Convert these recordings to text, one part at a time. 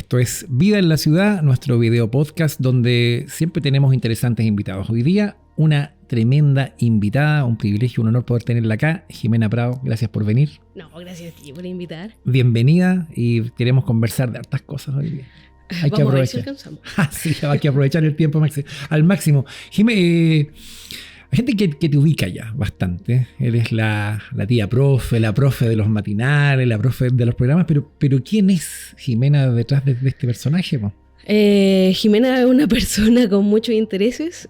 Esto es Vida en la Ciudad, nuestro video podcast donde siempre tenemos interesantes invitados. Hoy día una tremenda invitada, un privilegio, un honor poder tenerla acá. Jimena Prado, gracias por venir. No, gracias a ti por invitar. Bienvenida y queremos conversar de hartas cosas hoy día. Hay que aprovechar. Sí, hay que aprovechar el tiempo al máximo. Jimé, hay gente que te ubica ya bastante. Eres la tía profe, la profe de los matinales, la profe de los programas, pero ¿quién es Jimena detrás de este personaje, po? Jimena es una persona con muchos intereses,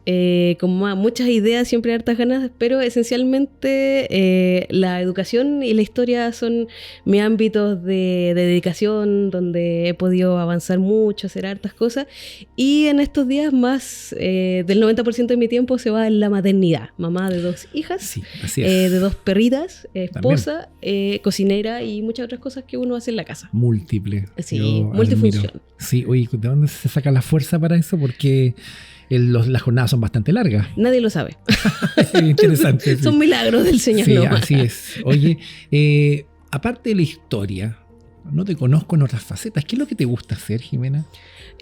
con muchas ideas, siempre hartas ganas, pero esencialmente la educación y la historia son mis ámbitos de dedicación, donde he podido avanzar mucho, hacer hartas cosas, y en estos días más del 90% de mi tiempo se va en la maternidad, mamá de 2 hijas, sí, así es. de 2 perritas, esposa, cocinera y muchas otras cosas que uno hace en la casa. Múltiple. Sí, multifunción. Admiro. Sí, oye, ¿de dónde se saca la fuerza para eso? Porque las jornadas son bastante largas. Nadie lo sabe. Interesante. Sí. Son milagros del Señor. Sí, nomás. así es. Oye, aparte de la historia, no te conozco en otras facetas. ¿Qué es lo que te gusta hacer, Jimena?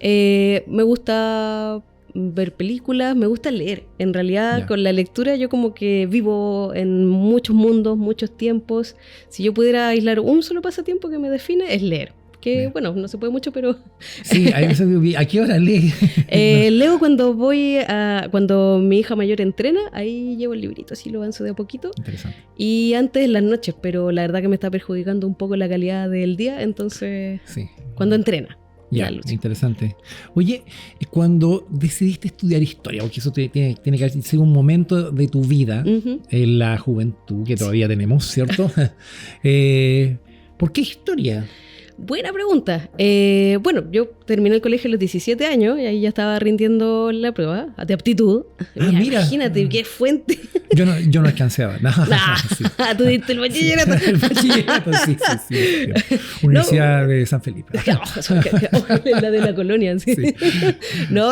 Me gusta ver películas, me gusta leer. En realidad, con la lectura yo como que vivo en muchos mundos, muchos tiempos. Si yo pudiera aislar un solo pasatiempo que me define, es leer. Que bueno, no se puede mucho, pero... Sí, ¿a qué hora lees? Leo cuando mi hija mayor entrena, ahí llevo el librito, así lo avanzo de a poquito. Interesante. Y antes en las noches, pero la verdad que me está perjudicando un poco la calidad del día, entonces sí. Cuando entrena. Ya, interesante. Oye, cuando decidiste estudiar historia, porque eso tiene que haber sido un momento de tu vida, en la juventud que todavía tenemos, ¿cierto? ¿Por qué historia? Buena pregunta. Bueno, yo terminé el colegio a los 17 años y ahí ya estaba rindiendo la prueba de aptitud. Mira. Imagínate qué fuente. Yo no alcancé a ver. No, sí. Tú diste el bachillerato. El bachillerato, sí. Universidad de San Felipe. La de la colonia, sí. No,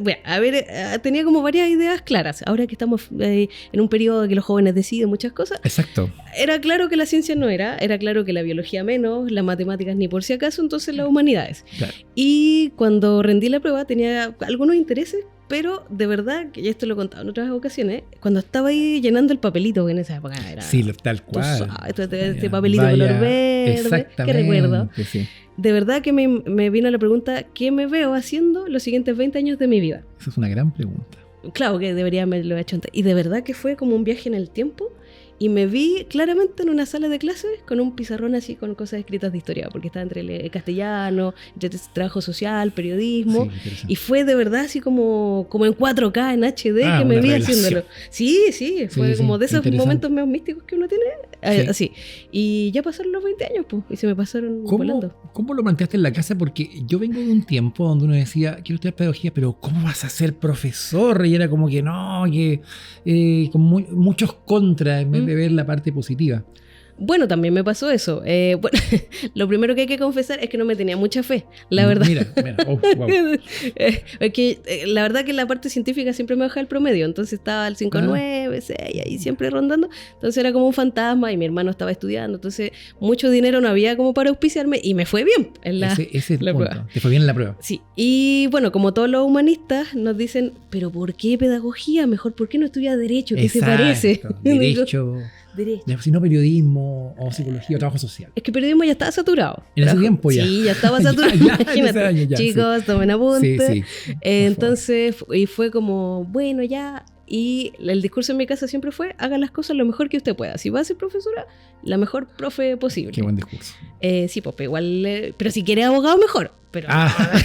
bueno, a ver, tenía como varias ideas claras. Ahora que estamos en un periodo que los jóvenes deciden muchas cosas. Exacto. Era claro que la ciencia no era claro que la biología menos, las matemáticas ni por si acaso, entonces las humanidades. Claro. Y cuando rendí la prueba tenía algunos intereses, pero de verdad, que ya esto lo he contado en otras ocasiones, cuando estaba ahí llenando el papelito, que en esa época era... Sí, tal cual. Este papelito color verde, que recuerdo. Sí. De verdad que me vino la pregunta, ¿qué me veo haciendo los siguientes 20 años de mi vida? Esa es una gran pregunta. Claro que debería haberlo hecho antes. Y de verdad que fue como un viaje en el tiempo. Y me vi claramente en una sala de clases con un pizarrón así con cosas escritas de historia, porque estaba entre el castellano, entre trabajo social, periodismo, y fue de verdad así como en 4K, en HD, que me vi haciéndolo. Sí, fue como de esos momentos medio místicos que uno tiene, así. Y ya pasaron los 20 años, pues, y se me pasaron volando. ¿Cómo lo planteaste en la casa? Porque yo vengo de un tiempo donde uno decía, quiero estudiar pedagogía, pero ¿cómo vas a ser profesor? Y era como que no, con muchos contras en vez de ver la parte positiva. Bueno, también me pasó eso. Bueno, lo primero que hay que confesar es que no me tenía mucha fe, la verdad. Mira. Wow. Es que la verdad que la parte científica siempre me bajaba el promedio, entonces estaba al 5.9, 6, ahí siempre rondando. Entonces era como un fantasma y mi hermano estaba estudiando, entonces mucho dinero no había como para auspiciarme y me fue bien en ese es el punto. Prueba. Te fue bien en la prueba. Sí, y bueno, como todos los humanistas nos dicen, pero ¿por qué pedagogía? Mejor, ¿por qué no estudia Derecho? ¿Qué se parece? Derecho. Si no periodismo o psicología o trabajo social. Es que periodismo ya estaba saturado. En ese tiempo ya. Sí, ya estaba saturado. Imagínate. Chicos, tomen apunte. Sí. Entonces, y fue como, bueno, ya. Y el discurso en mi casa siempre fue, haga las cosas lo mejor que usted pueda. Si va a ser profesora, la mejor profe posible. Qué buen discurso. Sí, pues igual, pero si quiere abogado, mejor. Pero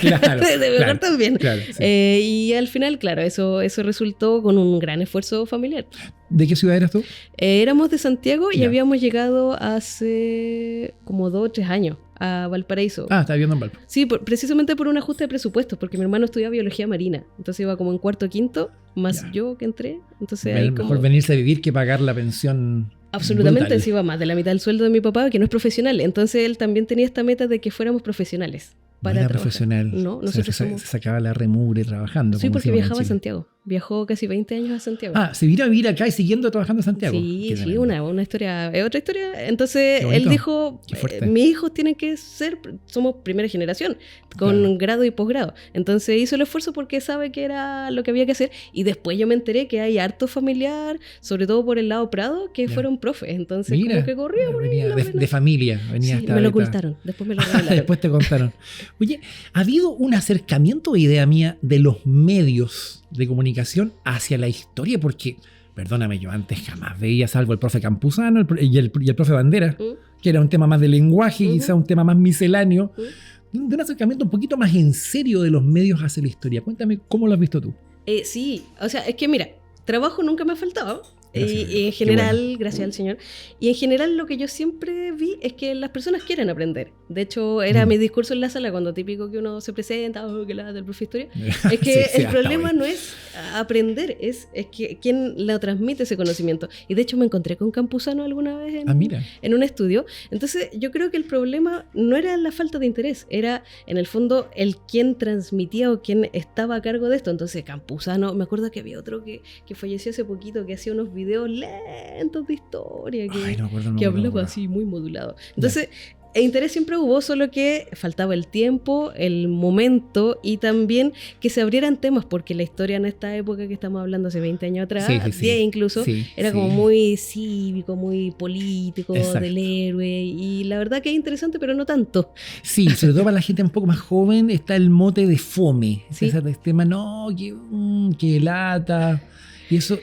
claro, de mejor también. Claro, sí. Y al final, claro, eso resultó con un gran esfuerzo familiar. ¿De qué ciudad eras tú? Éramos de Santiago y habíamos llegado hace como 2 o 3 años a Valparaíso. Estaba viviendo en Valpo. Sí, precisamente por un ajuste de presupuestos, porque mi hermano estudiaba biología marina, entonces iba como en 4º o 5º, más yo que entré. Entonces ahí mejor venirse a vivir que pagar la pensión. Absolutamente, sí, iba más de la mitad del sueldo de mi papá, que no es profesional. Entonces él también tenía esta meta de que fuéramos profesionales. Para era profesional. No, nosotros se sacaba la remure trabajando. Sí, porque viajaba a Santiago. Viajó casi 20 años a Santiago. Se vino a vivir acá y siguiendo trabajando en Santiago. Sí, una historia, es otra historia. Entonces él dijo, mis hijos tienen que somos primera generación, con grado y posgrado. Entonces hizo el esfuerzo porque sabe que era lo que había que hacer. Y después yo me enteré que hay harto familiar, sobre todo por el lado Prado, que fueron profes. Entonces como que corría por ahí. De familia. Venía sí, me lo ocultaron, después me lo revelaron. Después te contaron. Oye, ¿ha habido un acercamiento, idea mía, de los medios de comunicación hacia la historia? Porque, perdóname, yo antes jamás veía, salvo el profe Campuzano y el profe Bandera, que era un tema más de lenguaje, quizá un tema más misceláneo, de un acercamiento un poquito más en serio de los medios hacia la historia. Cuéntame, ¿cómo lo has visto tú? Sí, o sea, es que mira, trabajo nunca me ha faltado. Y en general, gracias al Señor, y en general lo que yo siempre vi es que las personas quieren aprender. De hecho, era mi discurso en la sala cuando típico que uno se presenta, que la del profe de historia, es que el problema no es aprender, es que quién lo transmite ese conocimiento. Y de hecho me encontré con Campuzano alguna vez en un estudio. Entonces yo creo que el problema no era la falta de interés, era en el fondo el quién transmitía o quién estaba a cargo de esto. Entonces Campuzano, me acuerdo que había otro que falleció hace poquito, que hacía unos videos lentos de historia que hablaba así muy modulado. Entonces interés siempre hubo, solo que faltaba el tiempo, el momento y también que se abrieran temas, porque la historia en esta época que estamos hablando hace 20 años atrás, 10 incluso, era como muy cívico, muy político, del héroe, y la verdad que es interesante, pero no tanto. Sí, sobre todo para la gente un poco más joven está el mote de fome, ese tema, no, que lata,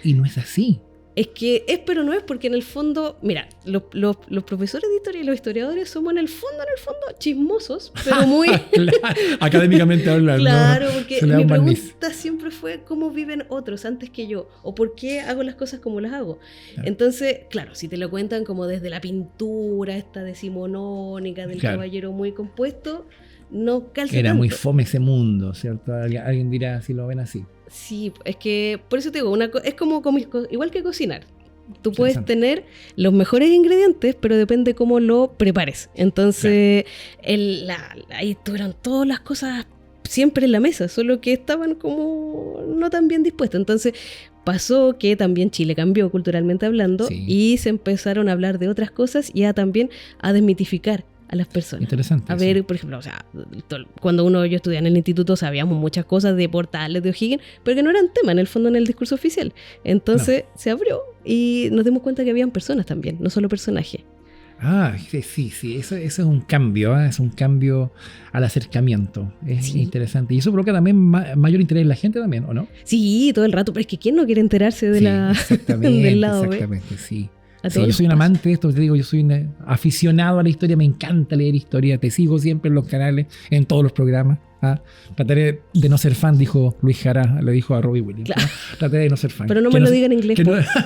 y no es así. Es que es, pero no es, porque en el fondo, mira, los profesores de historia y los historiadores somos en el fondo chismosos, pero muy... Claro, académicamente hablando. Claro, porque mi pregunta siempre fue cómo viven otros antes que yo, o por qué hago las cosas como las hago. Claro. Entonces, claro, si te lo cuentan como desde la pintura esta decimonónica del caballero muy compuesto, no calza Era tanto. Muy fome ese mundo, ¿cierto? Alguien dirá si lo ven así. Sí, es que por eso te digo, es como igual que cocinar. Tú puedes tener los mejores ingredientes, pero depende cómo lo prepares. Entonces, ahí tuvieron todas las cosas siempre en la mesa, solo que estaban como no tan bien dispuestos. Entonces, pasó que también Chile cambió culturalmente hablando y se empezaron a hablar de otras cosas y también a desmitificar a las personas. Interesante. A ver, por ejemplo, o sea, cuando yo estudiaba en el instituto sabíamos muchas cosas de Portales, de O'Higgins, pero que no eran tema en el fondo en el discurso oficial. Entonces se abrió y nos dimos cuenta que habían personas también, no solo personajes. Sí, eso es un cambio, es un cambio al acercamiento, es interesante. Y eso provoca también mayor interés en la gente también, ¿o no? Sí, todo el rato, pero es que ¿quién no quiere enterarse de del lado B? Exactamente, sí. Sí, yo soy un amante de esto, te digo, yo soy un aficionado a la historia, me encanta leer historia, te sigo siempre en los canales, en todos los programas. Trataré de no ser fan, dijo Luis Jara, le dijo a Robbie Williams. Claro. Trataré de no ser fan. Pero no me lo digan en inglés.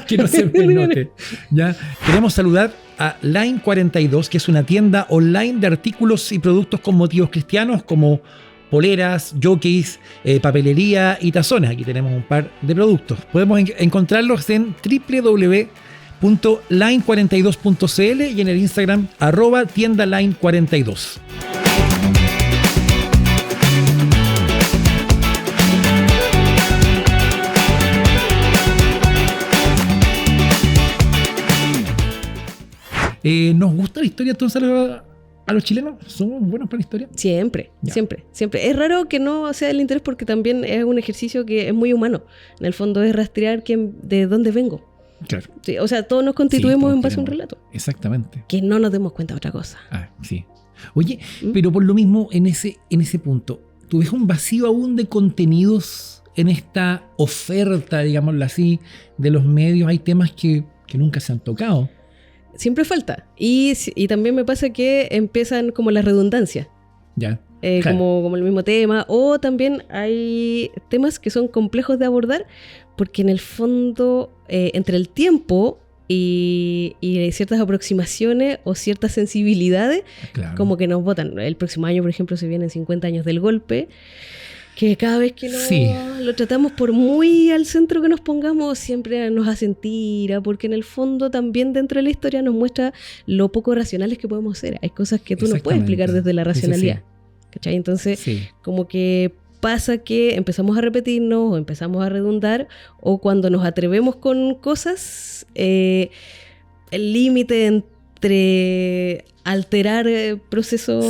Que no se me note. ¿Ya? Queremos saludar a Line 42, que es una tienda online de artículos y productos con motivos cristianos, como poleras, jockeys, papelería y tazones. Aquí tenemos un par de productos. Podemos encontrarlos en www.line42.cl y en el Instagram @tiendaline42. ¿Nos gusta la historia entonces a los chilenos? ¿Somos buenos para la historia? Siempre. Es raro que no sea el interés, porque también es un ejercicio que es muy humano. En el fondo es rastrear de dónde vengo. Claro. Sí, o sea, todos nos constituimos en base a un relato. Exactamente. Que no nos demos cuenta de otra cosa. Sí. Oye, pero por lo mismo, en ese punto, ¿tú ves un vacío aún de contenidos en esta oferta, digámoslo así, de los medios? Hay temas que nunca se han tocado. Siempre falta. Y también me pasa que empiezan como la redundancia. Ya. Claro. Como el mismo tema. O también hay temas que son complejos de abordar, porque en el fondo, entre el tiempo y ciertas aproximaciones o ciertas sensibilidades, claro, como que nos botan. El próximo año, por ejemplo, se vienen 50 años del golpe, que cada vez que lo tratamos, por muy al centro que nos pongamos, siempre nos hacen tira, porque en el fondo también dentro de la historia nos muestra lo poco racionales que podemos ser. Hay cosas que tú no puedes explicar desde la racionalidad. ¿Cachai? Entonces, como que pasa que empezamos a repetirnos o empezamos a redundar, o cuando nos atrevemos con cosas, el límite entre alterar procesos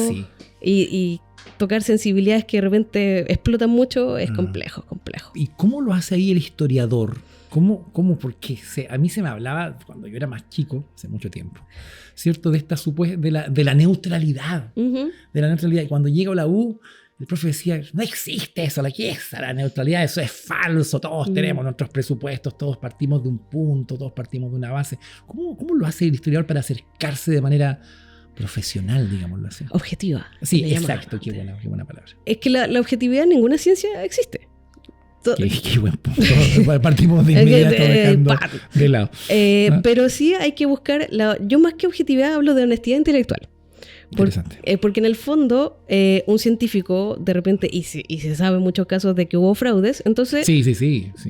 y tocar sensibilidades que de repente explotan mucho es complejo. ¿Y cómo lo hace ahí el historiador? ¿Cómo? Porque a mí se me hablaba, cuando yo era más chico, hace mucho tiempo, ¿cierto? De esta de la neutralidad. De la neutralidad. Y cuando llego a la U, el profe decía, no existe eso, ¿qué es la neutralidad? Eso es falso, todos tenemos nuestros presupuestos, todos partimos de un punto, todos partimos de una base. ¿Cómo lo hace el historiador para acercarse de manera profesional, digámoslo así? Objetiva. Sí, exacto, qué buena palabra. Es que la objetividad en ninguna ciencia existe. Qué buen punto. Partimos de inmediato dejando de lado. Pero sí hay que buscar, yo más que objetividad hablo de honestidad intelectual. Porque en el fondo un científico de repente, y se sabe en muchos casos de que hubo fraudes, entonces... Sí.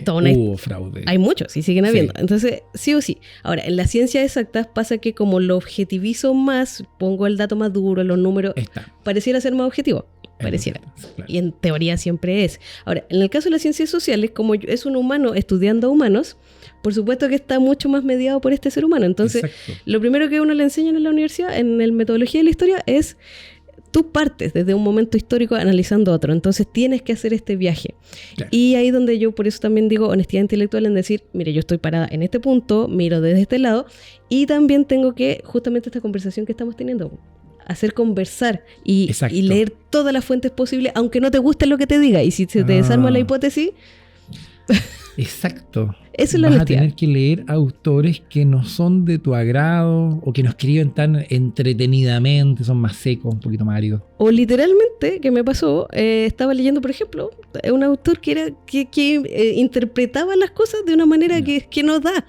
Hubo fraude. Hay muchos y siguen habiendo. Entonces, sí o sí. Ahora, en las ciencias exactas pasa que como lo objetivizo más, pongo el dato más duro, los números, pareciera ser más objetivo. Pareciera. Claro. Y en teoría siempre es. Ahora, en el caso de las ciencias sociales, como es un humano estudiando a humanos, por supuesto que está mucho más mediado por este ser humano. Entonces, lo primero que uno le enseñan en la universidad, en la metodología de la historia, es tú partes desde un momento histórico analizando otro. Entonces, tienes que hacer este viaje. Claro. Y ahí donde yo por eso también digo honestidad intelectual en decir, mire, yo estoy parada en este punto, miro desde este lado, y también tengo que, justamente esta conversación que estamos teniendo, hacer conversar y leer todas las fuentes posibles, aunque no te guste lo que te diga. Y si se te desarma la hipótesis... Exacto. Eso es la honestidad. Vas a tener que leer autores que no son de tu agrado o que no escriben tan entretenidamente, son más secos, un poquito más áridos. O literalmente, que me pasó, estaba leyendo, por ejemplo, un autor que interpretaba las cosas de una manera que no da,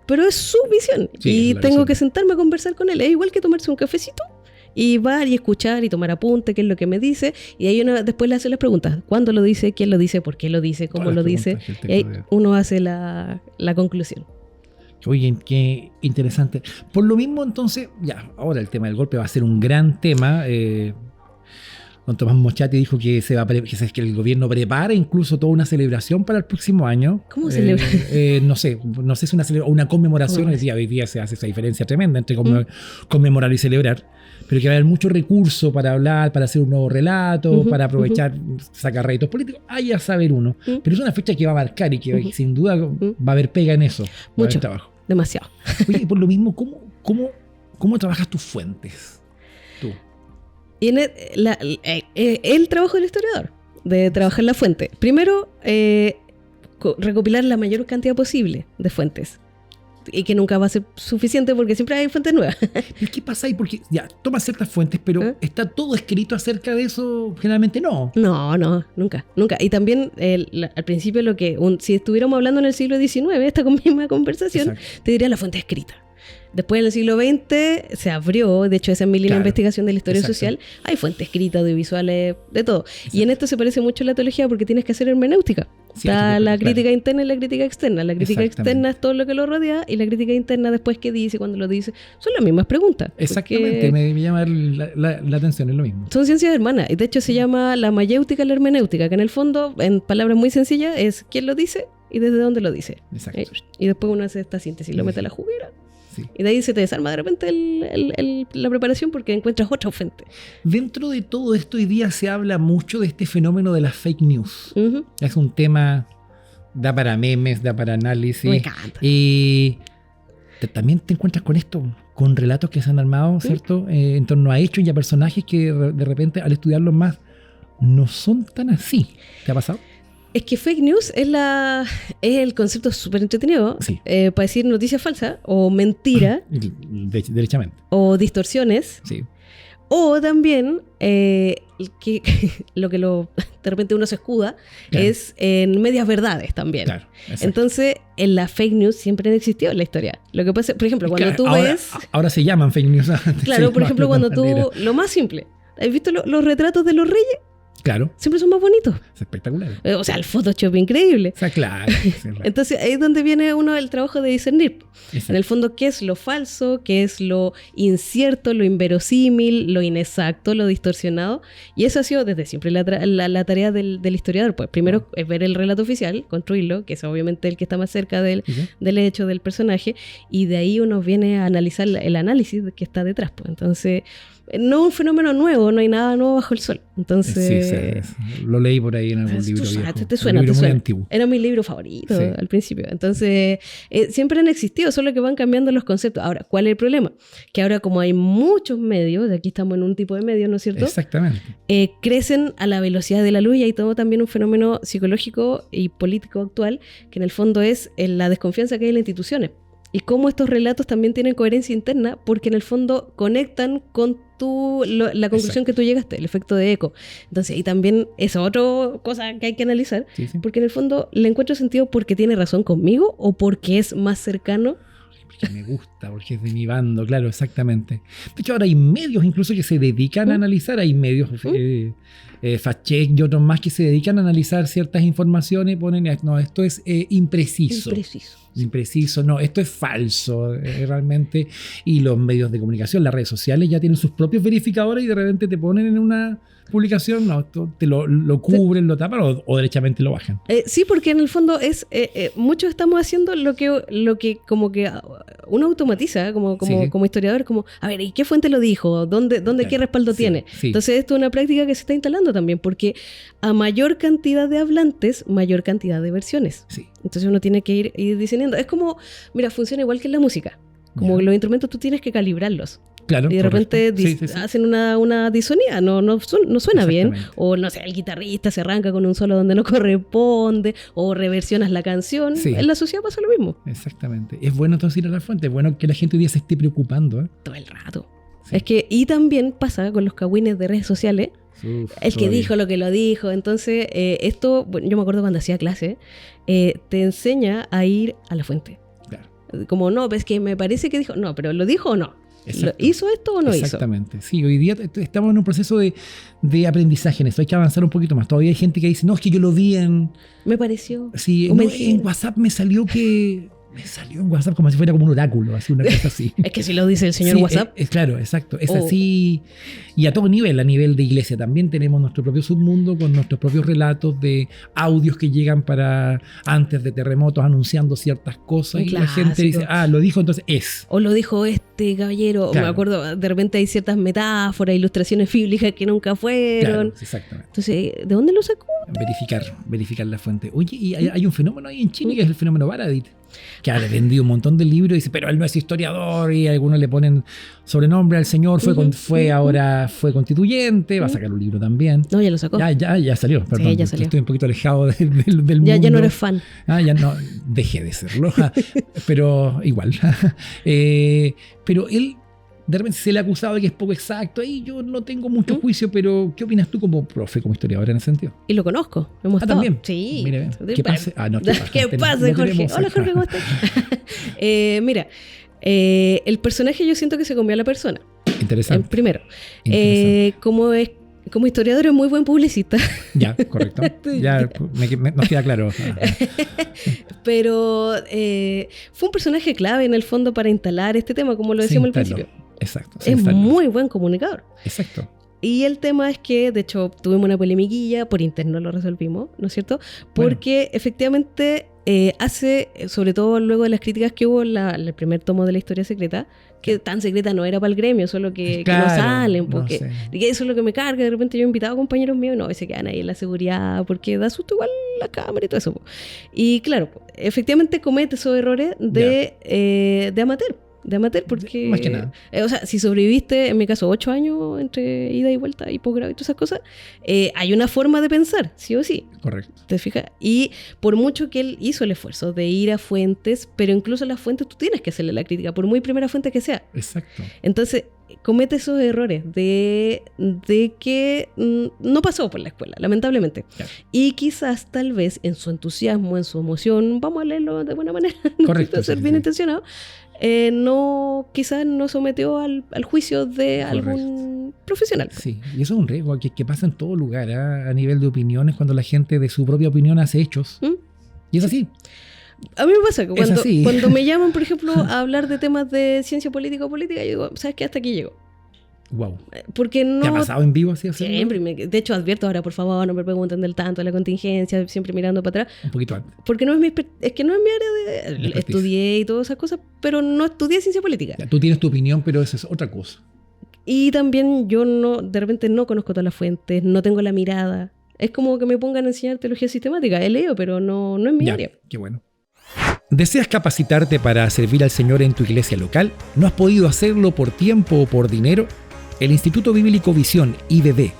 pero es su visión. Y tengo que sentarme a conversar con él. Es igual que tomarse un cafecito y va y escuchar y tomar apunte, qué es lo que me dice, y ahí uno después le hace las preguntas: ¿cuándo lo dice? ¿Quién lo dice? ¿Por qué lo dice? ¿Cómo lo dice? Y ahí uno hace la conclusión. Oye, qué interesante. Por lo mismo, entonces, ya, ahora el tema del golpe va a ser un gran tema. Don Tomás Mochati dijo que que el gobierno prepara incluso toda una celebración para el próximo año. ¿Cómo celebrar? No sé si una conmemoración. Hoy día se hace esa diferencia tremenda entre conmemorar y celebrar. Pero que va a haber mucho recurso para hablar, para hacer un nuevo relato, para aprovechar, sacar réditos políticos. Ya saber uno. Pero es una fecha que va a marcar y que sin duda va a haber pega en eso. Mucho trabajo. Demasiado. Oye, y por lo mismo, ¿cómo trabajas tus fuentes? Tú. Y el trabajo del historiador, de trabajar la fuente. Primero, recopilar la mayor cantidad posible de fuentes. Y que nunca va a ser suficiente porque siempre hay fuentes nuevas. ¿Y qué pasa ahí? Porque ya, tomas ciertas fuentes, pero ¿está todo escrito acerca de eso? Generalmente no. No, nunca. Y también al principio si estuviéramos hablando en el siglo XIX, esta misma conversación, te diría la fuente escrita. Después en el siglo XX se abrió, de hecho esa es mi línea de investigación de la historia social, hay fuentes escritas, audiovisuales, de todo. Y en esto se parece mucho a la teología porque tienes que hacer hermenéutica. Está la crítica interna y la crítica externa. La crítica externa es todo lo que lo rodea y la crítica interna después qué dice, cuando lo dice, son las mismas preguntas. Exactamente, me llama la atención, es lo mismo. Son ciencias hermanas y de hecho se llama la mayéutica y la hermenéutica, que en el fondo, en palabras muy sencillas, es quién lo dice y desde dónde lo dice. Exacto. Y después uno hace esta síntesis, lo mete a la juguera. Sí. Y de ahí se te desarma de repente la preparación porque encuentras otra fuente. Dentro de todo esto hoy día se habla mucho de este fenómeno de las fake news. Es un tema, da para memes, da para análisis. Me encanta. Y también te encuentras con esto, con relatos que se han armado, ¿cierto? En torno a hechos y a personajes que de repente al estudiarlos más no son tan así. ¿Te ha pasado? Es que fake news es el concepto súper entretenido para decir noticia falsa o mentira. Derechamente. O distorsiones. Sí. O también, lo que de repente uno se escuda, es en medias verdades también. Claro, entonces, en la fake news siempre han existido en la historia. Lo que pasa, por ejemplo, cuando tú ves... Ahora se llaman fake news. Claro, por ejemplo, cuando tú... Lo más simple. ¿Has visto los retratos de los reyes? Claro. Siempre son más bonitos. Es espectacular. O sea, el Photoshop increíble. O sea, claro. Entonces, ahí es donde viene uno el trabajo de discernir. Exacto. En el fondo, ¿qué es lo falso? ¿Qué es lo incierto, lo inverosímil, lo inexacto, lo distorsionado? Y eso ha sido desde siempre la tarea del historiador. Pues primero es ver el relato oficial, construirlo, que es obviamente el que está más cerca del hecho, del personaje, y de ahí uno viene a analizar el análisis que está detrás. Pues. Entonces, no es un fenómeno nuevo, no hay nada nuevo bajo el sol. Entonces, sí. Lo leí por ahí en algún libro viejo. Te suena. Muy antiguo. Era mi libro favorito al principio. Entonces, siempre han existido, solo que van cambiando los conceptos. Ahora, ¿cuál es el problema? Que ahora como hay muchos medios, aquí estamos en un tipo de medios, ¿no es cierto? Exactamente. Crecen a la velocidad de la luz y hay todo también un fenómeno psicológico y político actual, que en el fondo es la desconfianza que hay en las instituciones. Y cómo estos relatos también tienen coherencia interna, porque en el fondo conectan con la conclusión que tú llegaste, el efecto de eco. Entonces, y también esa otra cosa que hay que analizar, porque en el fondo le encuentro sentido porque tiene razón conmigo o porque es más cercano. Porque me gusta, porque es de mi bando, claro, exactamente. De hecho, ahora hay medios incluso que se dedican a analizar, hay medios fact-check y otros más que se dedican a analizar ciertas informaciones y ponen, no, esto es impreciso, no, esto es falso, realmente. Y los medios de comunicación, las redes sociales ya tienen sus propios verificadores y de repente te ponen en una publicación, no, te lo cubren, lo tapan o derechamente lo bajan. Sí, porque en el fondo es muchos estamos haciendo lo que como que uno automatiza como historiador, como, a ver, ¿y qué fuente lo dijo? ¿Dónde qué respaldo tiene? Sí. Entonces esto es una práctica que se está instalando también, porque a mayor cantidad de hablantes, mayor cantidad de versiones. Sí. Entonces uno tiene que ir diseñando. Es como, mira, funciona igual que en la música. Como los instrumentos tú tienes que calibrarlos. Claro, y de repente hacen una disonía, no suena bien, o no sé, el guitarrista se arranca con un solo donde no corresponde, o reversionas la canción. En la sociedad pasa lo mismo. Exactamente. Es bueno entonces ir a la fuente, es bueno que la gente hoy día se esté preocupando. Todo el rato. Sí. Es que, y también pasa con los cagüines de redes sociales. El que dijo lo que lo dijo. Entonces, esto, bueno, yo me acuerdo cuando hacía clase, te enseña a ir a la fuente. Claro. Como, no, pues que me parece que dijo, no, pero ¿lo dijo o no? Exacto. ¿Hizo esto o no hizo? Exactamente. Sí, hoy día estamos en un proceso de aprendizaje en eso. Hay que avanzar un poquito más. Todavía hay gente que dice, no, es que yo lo vi en... Me pareció. Sí, no, en WhatsApp me salió en WhatsApp como si fuera como un oráculo, así, una cosa así. Es que si lo dice el señor WhatsApp. Claro, exacto. Es así. Y a todo nivel, a nivel de iglesia también tenemos nuestro propio submundo con nuestros propios relatos de audios que llegan para antes de terremotos anunciando ciertas cosas. Y la gente dice, lo dijo, entonces es. O lo dijo este caballero. Claro. Me acuerdo, de repente hay ciertas metáforas, ilustraciones bíblicas que nunca fueron. Claro, exactamente. Entonces, ¿de dónde lo sacó? Verificar la fuente. Oye, y hay un fenómeno ahí en Chile que es el fenómeno Baradit, que ha vendido un montón de libros y dice, pero él no es historiador, y algunos le ponen sobrenombre al señor, ahora fue constituyente, va a sacar un libro también. No, ya lo sacó. Ya salió, perdón, sí, ya salió. Estoy un poquito alejado del mundo. Ya no eres fan. Ya no, dejé de serlo, pero igual. Pero él, de repente se le ha acusado de que es poco exacto, ahí yo no tengo mucho juicio, pero ¿qué opinas tú como profe, como historiador en ese sentido? Y lo conozco, hemos estado. ¿También? Sí. Mira, ¿qué pasa? ¿Qué pasa, Jorge? Hola, Jorge, ¿cómo estás? Mira, el personaje yo siento que se comió a la persona. Interesante. Primero, como historiador es muy buen publicista. Ya, correcto. Ya nos queda claro. Pero fue un personaje clave en el fondo para instalar este tema, como lo decíamos al principio. Exacto. Es muy buen comunicador. Exacto. Y el tema es que, de hecho, tuvimos una polemiquilla, por interno lo resolvimos, ¿no es cierto? Porque efectivamente hace, sobre todo luego de las críticas que hubo en el primer tomo de la historia secreta, que tan secreta no era para el gremio, solo que no salen, porque eso es lo que me carga. De repente yo he invitado a compañeros míos, no, se quedan ahí en la seguridad, porque da susto igual la cámara y todo eso. Y claro, efectivamente comete esos errores de amateur. Porque más que nada. O sea, si sobreviviste, en mi caso 8 años entre ida y vuelta y posgrado y todas esas cosas, hay una forma de pensar, sí o sí. Correcto. ¿Te fijas? Y por mucho que él hizo el esfuerzo de ir a fuentes, pero incluso las fuentes tú tienes que hacerle la crítica, por muy primera fuente que sea. Exacto. Entonces comete esos errores de que no pasó por la escuela, lamentablemente. Claro. Y quizás, tal vez, en su entusiasmo, en su emoción, vamos a leerlo de buena manera, correcto, ser bien intencionado, quizás no sometió al juicio de algún profesional. Sí, y eso es un riesgo que pasa en todo lugar, ¿eh? A nivel de opiniones, cuando la gente de su propia opinión hace hechos. Y es así. A mí me pasa que cuando me llaman, por ejemplo, a hablar de temas de ciencia política o política, yo digo, ¿sabes qué? Hasta aquí llego. Wow. Porque no... ¿Te ha pasado en vivo así? Siempre. De hecho, advierto ahora, por favor, no me pregunten del tanto de la contingencia, siempre mirando para atrás. Un poquito antes. Porque no es mi área de... Estudié y todas esas cosas, pero no estudié ciencia política. Ya, tú tienes tu opinión, pero esa es otra cosa. Y también yo de repente no conozco todas las fuentes, no tengo la mirada. Es como que me pongan a enseñar teología sistemática. He leído, pero no es mi área. Qué bueno. ¿Deseas capacitarte para servir al Señor en tu iglesia local? ¿No has podido hacerlo por tiempo o por dinero? El Instituto Bíblico Visión, IBV,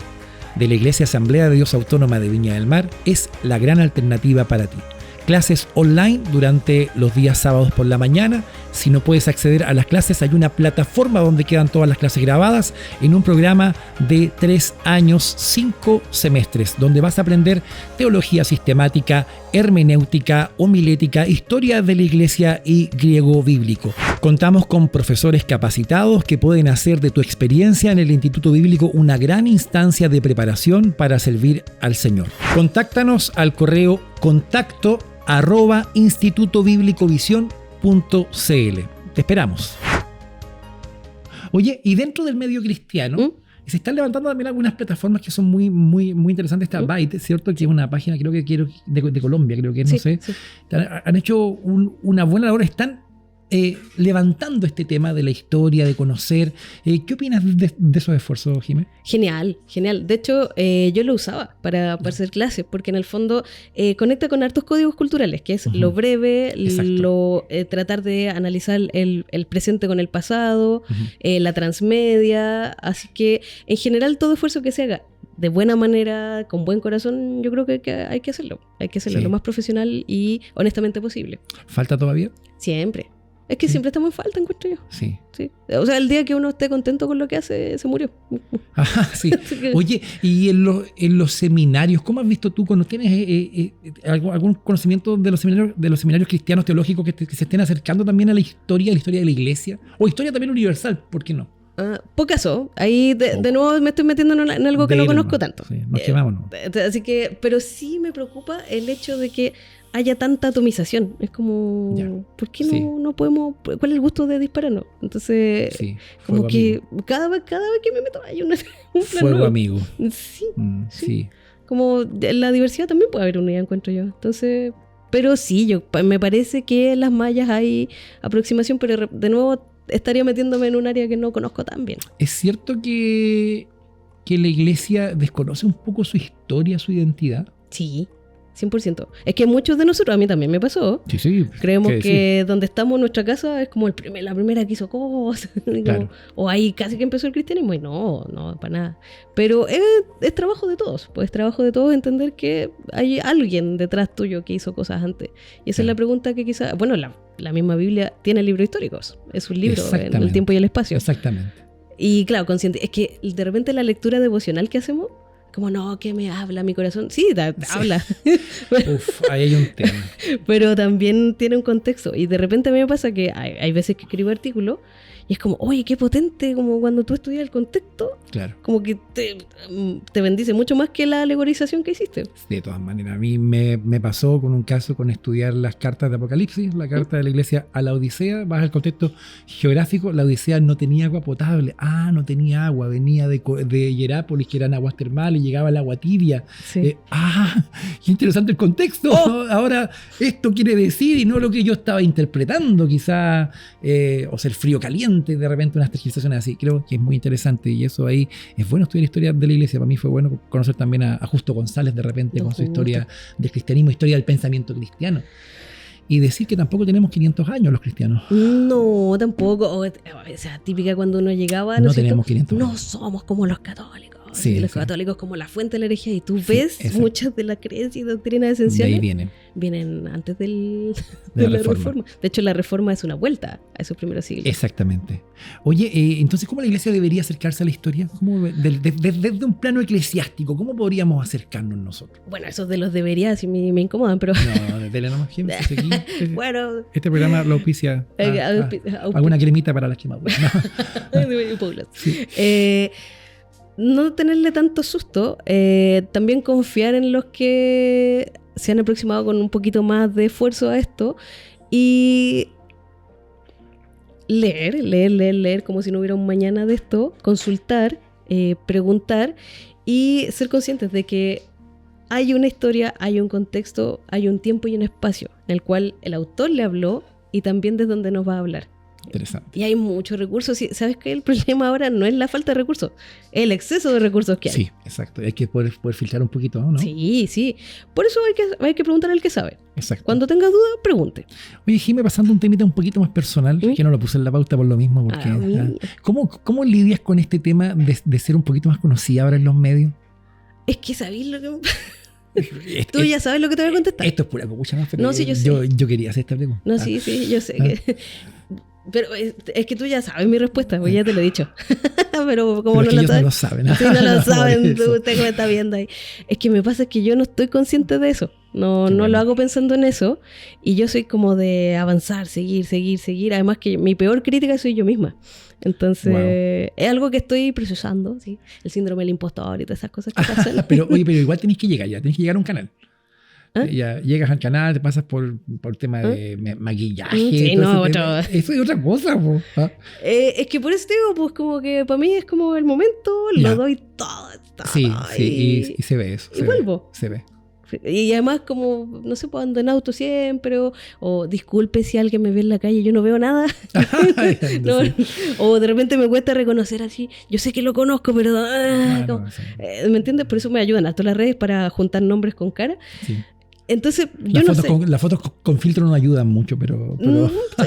de la Iglesia Asamblea de Dios Autónoma de Viña del Mar es la gran alternativa para ti. Clases online durante los días sábados por la mañana. Si no puedes acceder a las clases, hay una plataforma donde quedan todas las clases grabadas en un programa de 3 años, 5 semestres, donde vas a aprender teología sistemática, hermenéutica, homilética, historia de la iglesia y griego bíblico. Contamos con profesores capacitados que pueden hacer de tu experiencia en el Instituto Bíblico una gran instancia de preparación para servir al Señor. Contáctanos al correo contacto@institutobiblicovision.cl. Te esperamos. Oye, y dentro del medio cristiano se están levantando también algunas plataformas que son muy, muy, muy interesantes. Está Byte, ¿cierto? Que es una página, creo que de Colombia, creo que no sé. Sí. Han hecho una buena labor. Están levantando este tema de la historia, de conocer. ¿Qué opinas de esos esfuerzos, Jimé? Genial, genial. De hecho, yo lo usaba para hacer clases, porque en el fondo conecta con hartos códigos culturales, que es lo breve, tratar de analizar el presente con el pasado, la transmedia. Así que, en general, todo esfuerzo que se haga de buena manera, con buen corazón, yo creo que hay que hacerlo. Hay que hacerlo lo más profesional y honestamente posible. ¿Falta todavía? Siempre. Es que siempre estamos en falta, encuentro yo. Sí. O sea, el día que uno esté contento con lo que hace, se murió. Ajá, sí. Oye, y en los seminarios, ¿cómo has visto tú cuando tienes algún conocimiento de los seminarios cristianos teológicos que se estén acercando también a la historia de la iglesia? O historia también universal, ¿por qué no? Pocaso. Ahí de nuevo me estoy metiendo en algo que no conozco tanto. Sí, nos quemamos, ¿no? Así que, pero sí me preocupa el hecho de que haya tanta atomización. Es como, ¿por qué no podemos? ¿Cuál es el gusto de dispararnos? Entonces, como que cada vez que me meto hay un plan fuego nuevo. Amigo. Sí. Como la diversidad también puede haber unidad, encuentro yo. Entonces, pero sí, me parece que en las mallas hay aproximación, pero de nuevo estaría metiéndome en un área que no conozco tan bien. ¿Es cierto que la iglesia desconoce un poco su historia, su identidad? Sí. 100%. Es que muchos de nosotros, a mí también me pasó. Sí. Creemos que donde estamos en nuestra casa es como la primera que hizo cosas. Claro. O ahí casi que empezó el cristianismo. Y no, para nada. Pero es trabajo de todos. Pues es trabajo de todos entender que hay alguien detrás tuyo que hizo cosas antes. Y esa es la pregunta que quizás... Bueno, la misma Biblia tiene libros históricos. Es un libro en el tiempo y el espacio. Exactamente. Y claro, consciente. Es que de repente la lectura devocional que hacemos... Como, no, ¿qué me habla mi corazón? Sí, habla. Uf, ahí hay un tema. Pero también tiene un contexto. Y de repente a mí me pasa que hay veces que escribo artículos y es como, oye, qué potente, como cuando tú estudias el contexto. Claro. Como que te bendice mucho más que la alegorización que hiciste. De todas maneras, a mí me pasó con un caso con estudiar las cartas de Apocalipsis, la carta de la iglesia a la Odisea. Vas al contexto geográfico, la Odisea no tenía agua potable. No tenía agua, venía de Hierápolis, que eran aguas termales, llegaba el agua tibia. Sí. Qué interesante el contexto. Ahora, esto quiere decir, y no lo que yo estaba interpretando, quizá, o sea, el frío caliente, de repente unas tergiversaciones así. Creo que es muy interesante y eso ahí es bueno estudiar historia de la iglesia. Para mí fue bueno conocer también a Justo González de repente con su historia del cristianismo, historia del pensamiento cristiano. Y decir que tampoco tenemos 500 años los cristianos. No, tampoco. O sea, típica cuando uno llegaba. No tenemos 500 años. No somos como los católicos. Sí, los católicos como la fuente de la herejía. Y tú ves muchas de las creencias y doctrinas esenciales. De ahí vienen antes de la reforma. De hecho, la reforma es una vuelta a esos primeros siglos. Exactamente. Oye, entonces, ¿cómo la iglesia debería acercarse a la historia? Desde un plano eclesiástico, ¿cómo podríamos acercarnos nosotros? Bueno, esos de los deberías sí me incomodan, pero... No, desde nomás, bueno, este programa lo auspicia alguna cremita para las quemaduras. Sí. no tenerle tanto susto, también confiar en los que se han aproximado con un poquito más de esfuerzo a esto y leer como si no hubiera un mañana de esto, consultar, preguntar y ser conscientes de que hay una historia, hay un contexto, hay un tiempo y un espacio en el cual el autor le habló y también desde donde nos va a hablar. Interesante. Y hay muchos recursos. ¿Sabes qué? El problema ahora no es la falta de recursos, el exceso de recursos que hay. Sí, exacto. Hay que poder filtrar un poquito, ¿no? Sí. Por eso hay que preguntar al que sabe. Exacto. Cuando tengas dudas, pregunte. Oye, Jimé, pasando un temita un poquito más personal, que no lo puse en la pauta por lo mismo. Porque, ¿cómo lidias con este tema de ser un poquito más conocida ahora en los medios? Es que sabéis lo que... Tú ya sabes lo que te voy a contestar. Esto es pura copucha más, pero no, sí, yo sé. Yo quería hacer esta pregunta. No, sí, yo sé. Pero es que tú ya sabes mi respuesta, porque ya te lo he dicho. Pero como pero no ellos lo no lo saben. Sí, no lo saben, usted que me está viendo ahí. Es que me pasa que yo no estoy consciente de eso. No lo hago pensando en eso. Y yo soy como de avanzar, seguir. Además que mi peor crítica soy yo misma. Entonces, es algo que estoy procesando, ¿sí? El síndrome del impostor y todas esas cosas que pasan. pero igual tenés que llegar a un canal. Ya llegas al canal, te pasas por tema de maquillaje. Sí, no, eso es otra cosa. Es que por eso digo, pues como que para mí es como el momento, lo doy todo. Sí, y se ve eso. Y vuelvo. Se ve. Y además como, no sé, pues ando en auto siempre, o disculpe si alguien me ve en la calle, yo no veo nada. No, o de repente me cuesta reconocer así, yo sé que lo conozco, pero... ¿me entiendes? Por eso me ayudan harto las redes para juntar nombres con cara. Sí. Entonces, yo no sé. Las fotos con filtro no ayudan mucho, pero...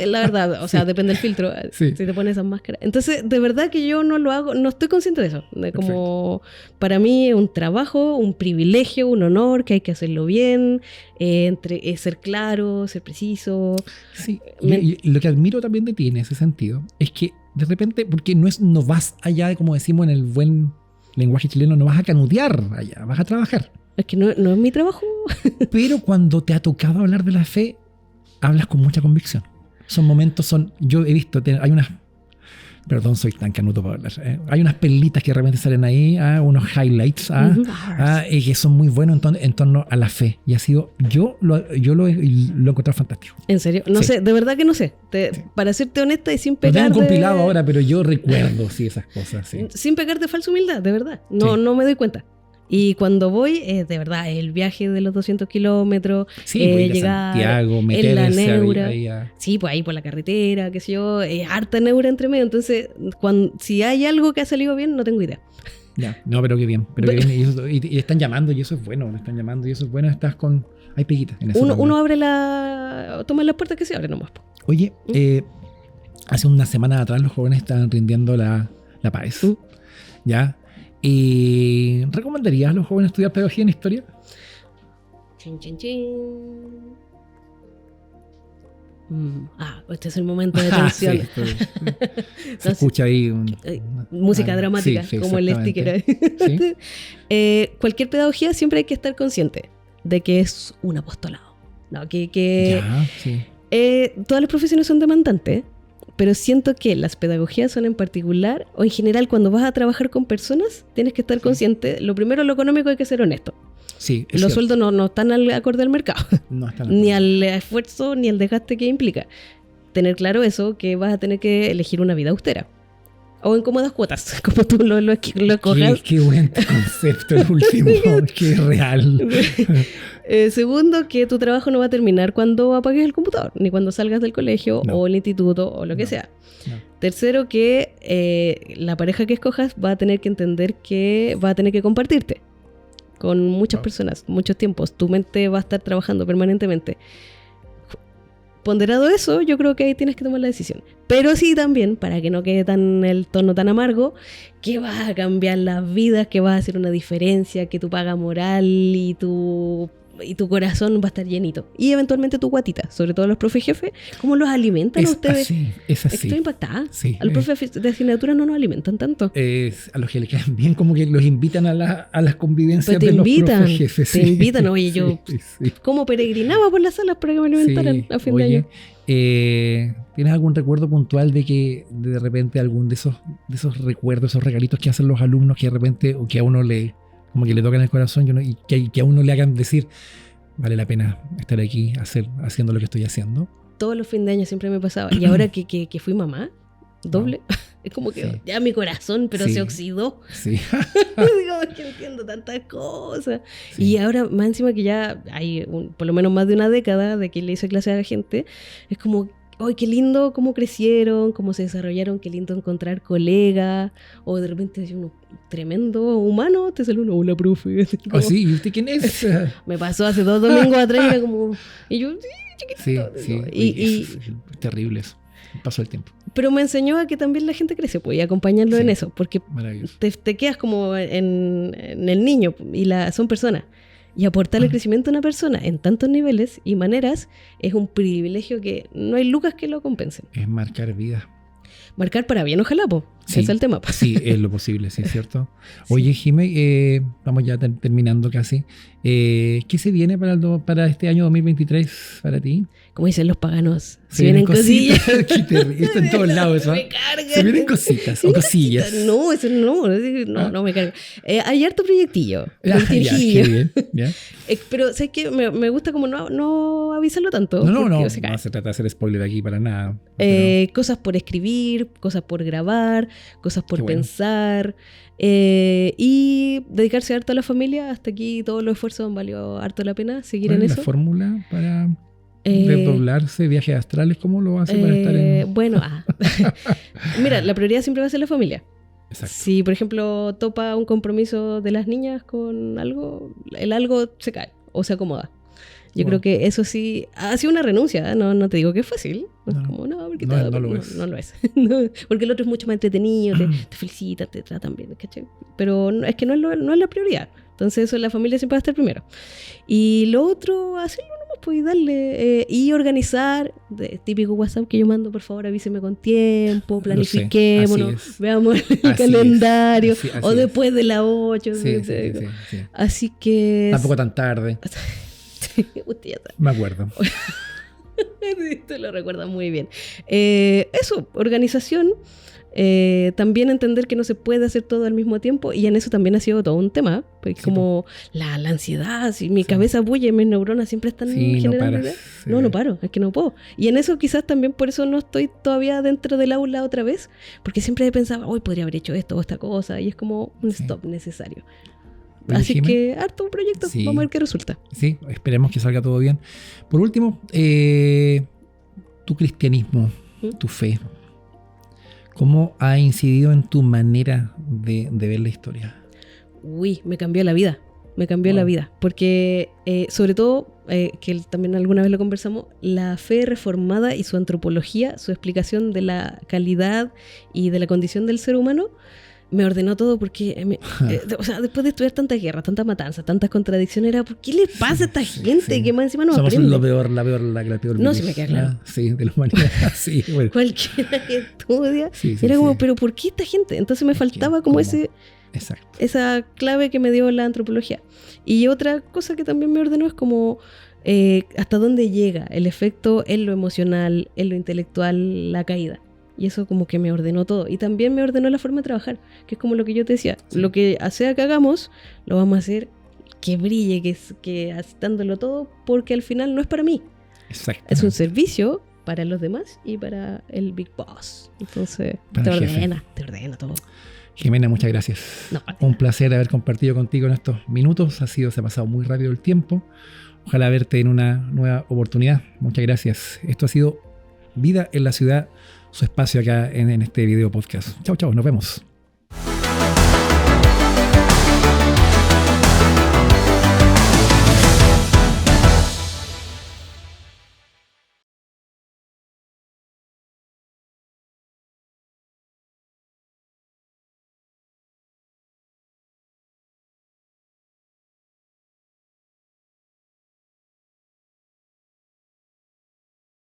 La verdad, o sea, depende del filtro, si te pones esas máscaras. Entonces, de verdad que yo no lo hago, no estoy consciente de eso. De como, para mí es un trabajo, un privilegio, un honor, que hay que hacerlo bien, ser claro, ser preciso. Sí, y lo que admiro también de ti en ese sentido es que de repente, porque no vas allá, como decimos en el buen lenguaje chileno, no vas a canutear allá, vas a trabajar. Es que no es mi trabajo. Pero cuando te ha tocado hablar de la fe, hablas con mucha convicción. Yo he visto, hay unas, perdón, soy tan canuto para hablar, hay unas perlitas que realmente salen ahí, unos highlights, que son muy buenos en torno a la fe. Y ha sido, yo lo he encontrado fantástico. ¿En serio? No sé, de verdad que no sé. Para serte honesta y sin pecar no tengo compilado ahora, pero yo recuerdo, esas cosas. Sí. Sin pecar de falsa humildad, de verdad. No me doy cuenta. Y cuando voy, de verdad, el viaje de los 200 kilómetros, llegar a Santiago, en la neura. Sí, pues ahí por la carretera, qué sé yo, harta neura entre medio. Entonces, si hay algo que ha salido bien, no tengo idea. Ya, no, pero qué bien. Y están llamando y eso es bueno. Hay peguitas en eso. Uno abre toma las puertas que se abren nomás. Oye, hace unas semanas atrás los jóvenes estaban rindiendo la PAES. ¿Ya? ¿Y recomendarías a los jóvenes estudiar pedagogía en historia? Chin. Este es el momento de tensión. Se escucha ahí música dramática, como el sticker. ¿Sí? Cualquier pedagogía siempre hay que estar consciente de que es un apostolado. No, todas las profesiones son demandantes, pero siento que las pedagogías son en particular, o en general cuando vas a trabajar con personas, tienes que estar consciente. Lo primero, lo económico, hay que ser honesto. Sí, los sueldos no están al acorde al mercado, ni al esfuerzo, ni al desgaste que implica. Tener claro eso, que vas a tener que elegir una vida austera. O en cómodas cuotas, como tú lo escojas. Qué buen concepto el último, qué real. Segundo, que tu trabajo no va a terminar cuando apagues el computador, ni cuando salgas del colegio o el instituto o lo que sea. No. Tercero, que la pareja que escojas va a tener que entender que va a tener que compartirte con muchas personas, muchos tiempos. Tu mente va a estar trabajando permanentemente. Ponderado eso, yo creo que ahí tienes que tomar la decisión. Pero sí también, para que no quede el tono tan amargo, que vas a cambiar las vidas, que vas a hacer una diferencia, que tu paga moral y tu y tu corazón va a estar llenito. Y eventualmente tu guatita, sobre todo los profes jefes, ¿cómo los alimentan a ustedes? Es así. Estoy impactada. Sí, a los profes de asignatura no nos alimentan tanto. A los que le quedan bien, como que los invitan a las convivencias de los profes jefes. Te invitan, oye, yo como peregrinaba por las salas para que me alimentaran a fin de año. ¿Tienes algún recuerdo puntual de que de repente algún de esos recuerdos, esos regalitos que hacen los alumnos que de repente, o que a uno le como que le tocan el corazón y que a uno le hagan decir, vale la pena estar aquí haciendo lo que estoy haciendo? Todos los fines de año siempre me pasaba. Y ahora que fui mamá, doble, es como que ya mi corazón, pero se oxidó. Sí. Digo, es que entiendo tantas cosas. Sí. Y ahora, más encima que ya hay por lo menos más de una década de que le hice clase a la gente, es como, ¡ay, qué lindo cómo crecieron, cómo se desarrollaron, qué lindo encontrar colegas! O de repente es uno tremendo humano, te sale uno, hola, profe. Como, sí, ¿y usted quién es? Me pasó hace 2 domingos atrás y era como, y yo, sí, chiquitito. Sí, y es terrible eso. Pasó el tiempo. Pero me enseñó a que también la gente crece, pues, y acompañarlo en eso, porque te quedas como en el niño, y son personas. Y aportar el crecimiento a una persona en tantos niveles y maneras es un privilegio que no hay lucas que lo compensen. Es marcar vida. Marcar para bien, ojalá, po. Ese es el tema. Sí, es lo posible, sí, es cierto. Oye, Jime, vamos ya terminando casi. ¿Qué se viene para este año 2023 para ti? Como dicen los paganos, se vienen cosillas. Está en todos lados eso. Me cargan. Se vienen cositas o cosillas. No, eso no me carga. Hay harto proyectillo. Bien. Pero ¿sabes qué? Me gusta como no avisarlo tanto. No se trata de hacer spoiler aquí para nada. Cosas por escribir, cosas por grabar, cosas por pensar. Y dedicarse harto a la familia. Hasta aquí todos los esfuerzos han valido harto la pena seguir en eso. ¿La fórmula para desdoblarse, viajes astrales? ¿Cómo lo hace para estar en...? Bueno, mira, la prioridad siempre va a ser la familia. Exacto. Si, por ejemplo, topa un compromiso de las niñas con algo, el algo se cae o se acomoda. Yo creo que eso sí ha sido una renuncia, no te digo que es fácil. Porque no lo es. Porque el otro es mucho más entretenido, te felicitan, te tratan bien, ¿cachai? Pero es que no es la prioridad. Entonces eso, la familia siempre va a estar primero. Y lo otro, hacerlo nomás, pues, y darle, y organizar, típico WhatsApp que yo mando, por favor avíseme con tiempo, planifiquémonos, veamos el calendario, o después de las 8. Sí. Así que... Tampoco tan tarde. Usted ya sabe. Me acuerdo. Te lo recuerdas muy bien. Eso, organización. También entender que no se puede hacer todo al mismo tiempo, y en eso también ha sido todo un tema, porque como la ansiedad, si mi cabeza bulle, mis neuronas siempre están generando ideas. No paro, es que no puedo. Y en eso quizás también por eso no estoy todavía dentro del aula otra vez, porque siempre pensaba, hoy podría haber hecho esto o esta cosa, y es como un stop necesario. Así que harto proyecto, vamos a ver qué resulta. Sí, esperemos que salga todo bien. Por último, tu cristianismo, tu fe, ¿cómo ha incidido en tu manera de ver la historia? Uy, me cambió la vida. La vida. Porque, sobre todo, que también alguna vez lo conversamos, la fe reformada y su antropología, su explicación de la calidad y de la condición del ser humano, me ordenó todo, porque después de estudiar tanta guerra, tanta matanza, tantas contradicciones, era ¿por qué le pasa a esta gente que más encima no aprende? Somos la peor no, si me queda claro. De la humanidad. Sí, bueno. Cualquiera que estudia era como, pero ¿por qué esta gente? Entonces me faltaba como esa clave que me dio la antropología. Y otra cosa que también me ordenó es como hasta dónde llega el efecto en lo emocional, en lo intelectual, la caída. Y eso como que me ordenó todo. Y también me ordenó la forma de trabajar, que es como lo que yo te decía. Lo que sea que hagamos, lo vamos a hacer que brille, que dándolo todo, porque al final no es para mí. Es un servicio para los demás y para el Big Boss. Entonces, te ordena todo. Jimena, muchas gracias. Un placer haber compartido contigo en estos minutos. Se ha pasado muy rápido el tiempo. Ojalá verte en una nueva oportunidad. Muchas gracias. Esto ha sido Vida en la Ciudad, su espacio acá en este video podcast. Chau, nos vemos.